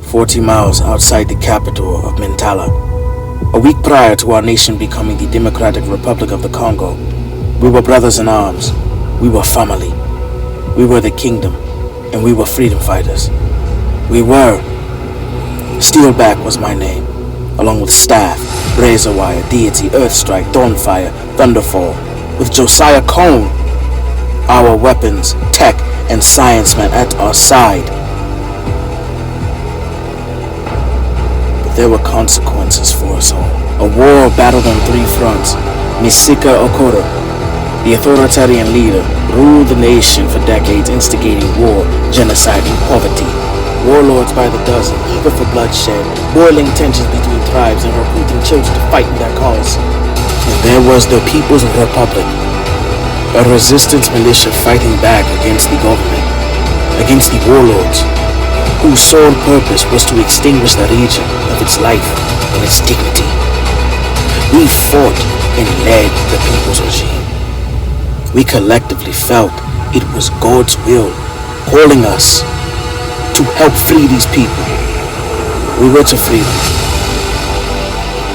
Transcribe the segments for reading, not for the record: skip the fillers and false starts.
40 miles outside the capital of Mentala. A week prior to our nation becoming the Democratic Republic of the Congo, we were brothers in arms. We were family. We were the kingdom, and we were freedom fighters. We were. Steelback was my name, along with Staff, Razorwire, Deity, Earthstrike, Dawnfire, Thunderfall, with Josiah Kone, our weapons, tech, and science men at our side. But there were consequences for us all. A war battled on 3 fronts. Misika Okoro, the authoritarian leader, ruled the nation for decades, instigating war, genocide, and poverty. Warlords by the dozen, eager for bloodshed, boiling tensions between tribes and recruiting children to fight in their cause. And there was the People's Republic, a resistance militia fighting back against the government, against the warlords, whose sole purpose was to extinguish the region of its life and its dignity. We fought and led the people's regime. We collectively felt it was God's will calling us to help free these people. We were to free them,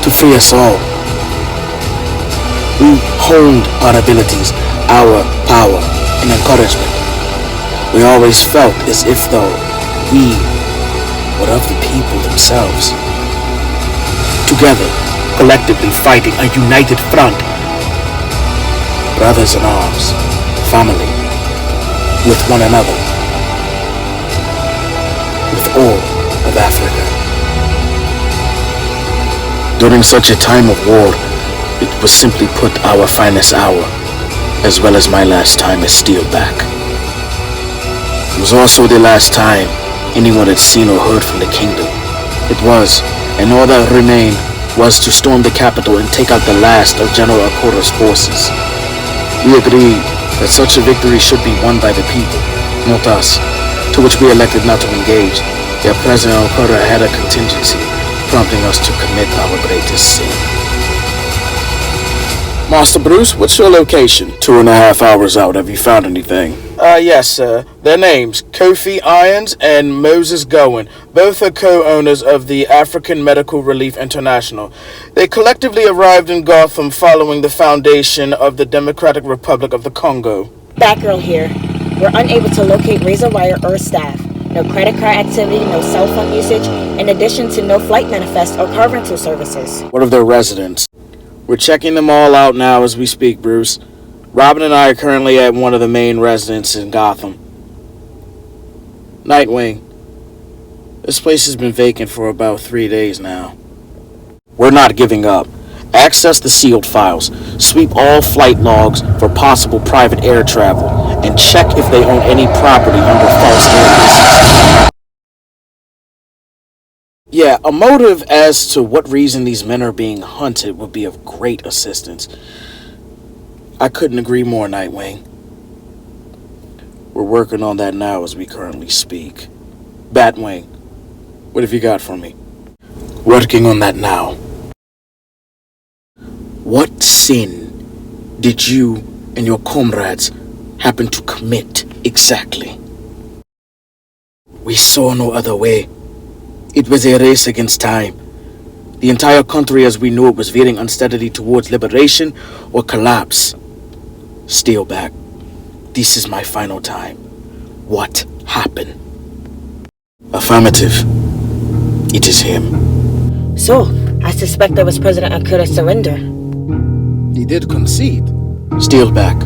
to free us all. We honed our abilities, our power, and encouragement. We always felt as if though we were of the people themselves. Together, collectively fighting a united front. Brothers in arms, family, with one another, with all of Africa. During such a time of war, it was simply put our finest hour, as well as my last time as Steelback. It was also the last time anyone had seen or heard from the kingdom. It was, and all that remained was to storm the capital and take out the last of General Okoro's forces. We agreed that such a victory should be won by the people, not us, to which we elected not to engage. Yet President Okoro had a contingency, prompting us to commit our greatest sin. Master Bruce, what's your location? 2.5 hours out. Have you found anything? Yes, sir. Their names, Kofi Irons and Moses Gowen. Both are co-owners of the African Medical Relief International. They collectively arrived in Gotham following the foundation of the Democratic Republic of the Congo. Batgirl here. We're unable to locate Razorwire or staff. No credit card activity, no cell phone usage, in addition to no flight manifest or car rental services. What of their residents? We're checking them all out now as we speak, Bruce. Robin and I are currently at one of the main residences in Gotham. Nightwing. This place has been vacant for about 3 days now. We're not giving up. Access the sealed files, sweep all flight logs for possible private air travel, and check if they own any property under false names. Yeah, a motive as to what reason these men are being hunted would be of great assistance. I couldn't agree more, Nightwing. We're working on that now as we currently speak. Batwing, what have you got for me? Working on that now. What sin did you and your comrades happen to commit exactly? We saw no other way. It was a race against time. The entire country as we knew it was veering unsteadily towards liberation or collapse. Steelback, this is my final time. What happened? Affirmative. It is him. So, I suspect that was President Okoro's surrender. He did concede. Steelback,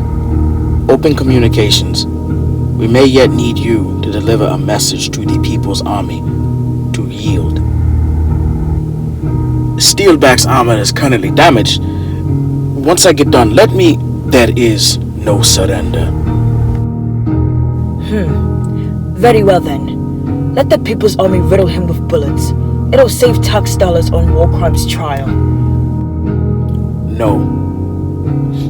open communications. We may yet need you to deliver a message to the People's Army to yield. Steelback's armor is currently damaged. Once I get done, let me... There is no surrender. Very well then. Let the People's Army riddle him with bullets. It'll save tax dollars on war crimes trial. No.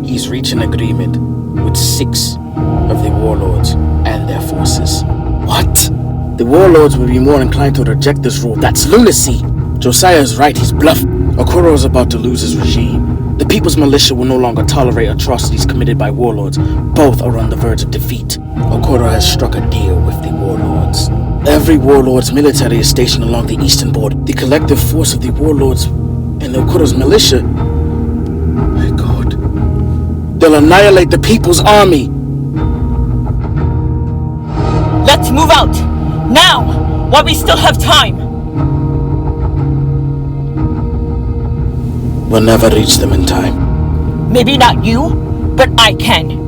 He's reached an agreement with 6 of the warlords and their forces. What? The warlords will be more inclined to reject this rule. That's lunacy. Josiah is right, he's bluffing. Okoro is about to lose his regime. The People's Militia will no longer tolerate atrocities committed by warlords. Both are on the verge of defeat. Okoro has struck a deal with the warlords. Every warlord's military is stationed along the eastern border. The collective force of the warlords and Okura's militia. My God. They'll annihilate the people's army. Let's move out! Now! While we still have time! We'll never reach them in time. Maybe not you, but I can.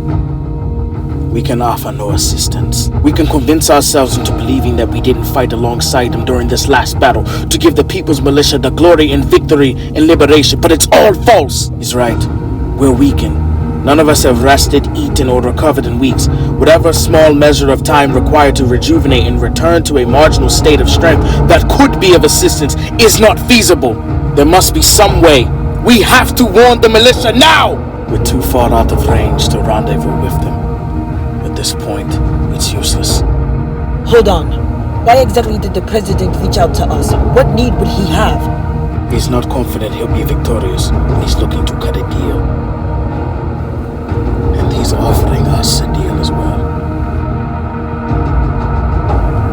We can offer no assistance. We can convince ourselves into believing that we didn't fight alongside them during this last battle to give the people's militia the glory and victory and liberation, but it's all false. He's right. We're weakened. None of us have rested, eaten, or recovered in weeks. Whatever small measure of time required to rejuvenate and return to a marginal state of strength that could be of assistance is not feasible. There must be some way. We have to warn the militia now! We're too far out of range to rendezvous with them. At this point, it's useless. Hold on. Why exactly did the president reach out to us? What need would he have? He's not confident he'll be victorious, and he's looking to cut a deal. And he's offering us a deal as well.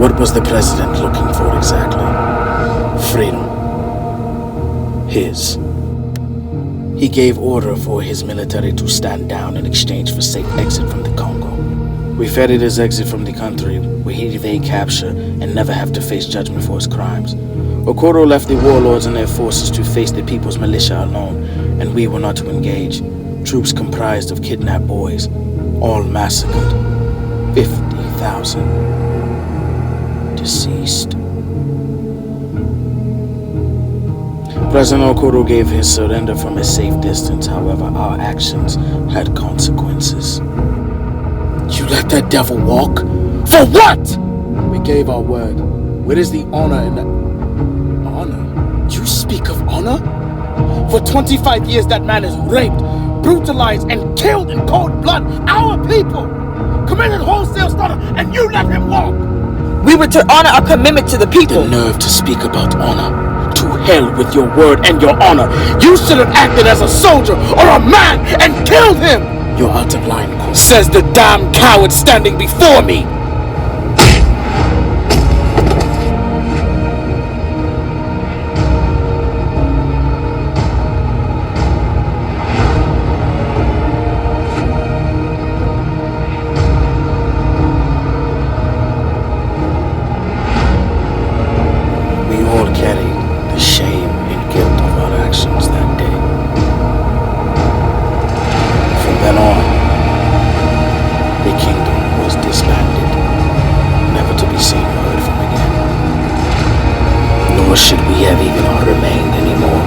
What was the president looking for exactly? Freedom. His. He gave order for his military to stand down in exchange for safe exit from the Congo. We ferried his exit from the country where he'd evade capture and never have to face judgment for his crimes. Okoro left the warlords and their forces to face the people's militia alone, and we were not to engage. Troops comprised of kidnapped boys, all massacred. 50,000 deceased. President Okoro gave his surrender from a safe distance. However, our actions had consequences. You let that devil walk? For what? We gave our word. Where is the honor in that? Honor? You speak of honor? For 25 years that man has raped, brutalized, and killed in cold blood our people! Committed wholesale slaughter, and you let him walk! We were to honor our commitment to the people! The nerve to speak about honor. To hell with your word and your honor. You should have acted as a soldier or a man and killed him! You're out of line, Cole. Says the damn coward standing before me! We all carried the shame and guilt of our actions that day. From then on, the kingdom was disbanded, never to be seen or heard from again. Nor should we have even remained anymore.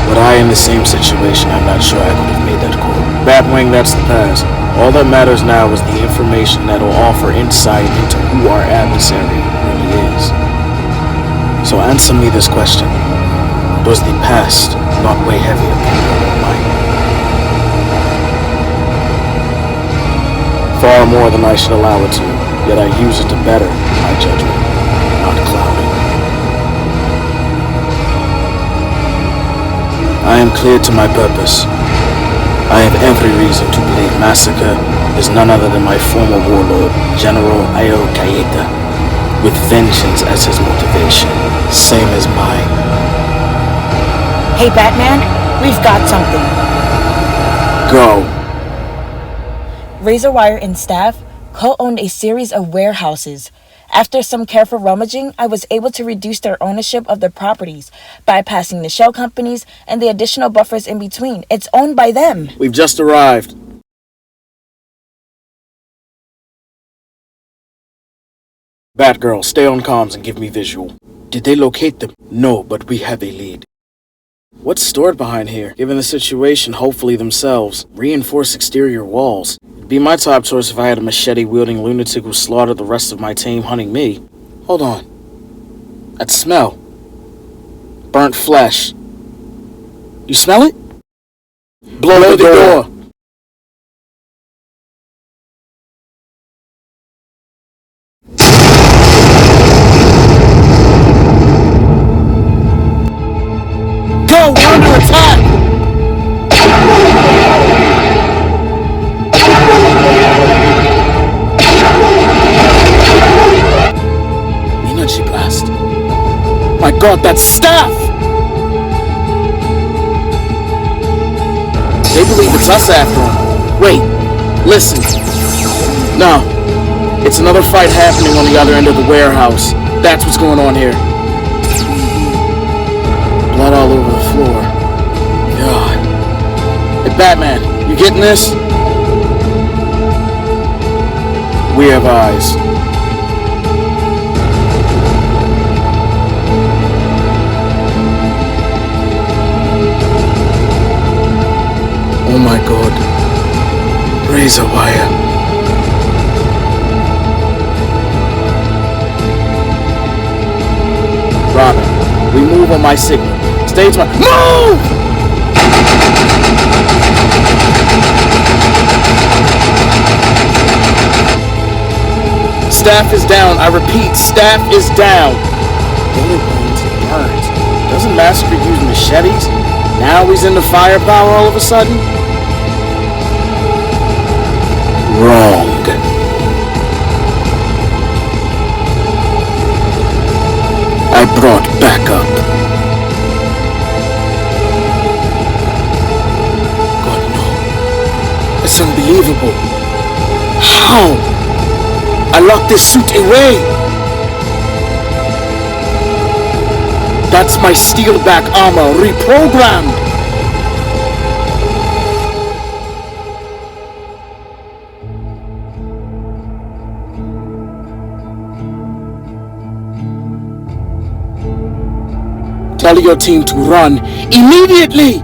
Were I in the same situation, I'm not sure I could have made that call. Batwing, that's the past. All that matters now is the information that'll offer insight into who our adversary really is. So answer me this question. Does the past not weigh heavy upon your mind? Far more than I should allow it to, yet I use it to better my judgment, not cloud it. I am clear to my purpose. I have every reason to believe Massacre is none other than my former warlord, General Ayo Kayeta, with vengeance as his motivation, same as mine. Hey Batman, we've got something. Go. Razorwire and staff co-owned a series of warehouses. After some careful rummaging, I was able to reduce their ownership of the properties, bypassing the shell companies and the additional buffers in between. It's owned by them. We've just arrived. Batgirl, stay on comms and give me visual. Did they locate them? No, but we have a lead. What's stored behind here? Given the situation, hopefully themselves. Reinforce exterior walls. It'd be my top choice if I had a machete-wielding lunatic who slaughtered the rest of my team hunting me. Hold on. That smell. Burnt flesh. You smell it? Blow the door. Go! We're under attack! My God, that staff! They believe it's us after them. Wait, listen. No, it's another fight happening on the other end of the warehouse. That's what's going on here. Blood all over the floor. God. Hey, Batman, you getting this? We have eyes. Oh my God. Razor wire. Robin, we move on my signal. Stage one. Move! Staff is down. I repeat, staff is down. Bullet wounds and burns. Doesn't Massacre use machetes? Now he's into firepower all of a sudden? Wrong. I brought backup. God, no. It's unbelievable. How? I locked this suit away. That's my steel back armor reprogrammed. Tell your team to run immediately.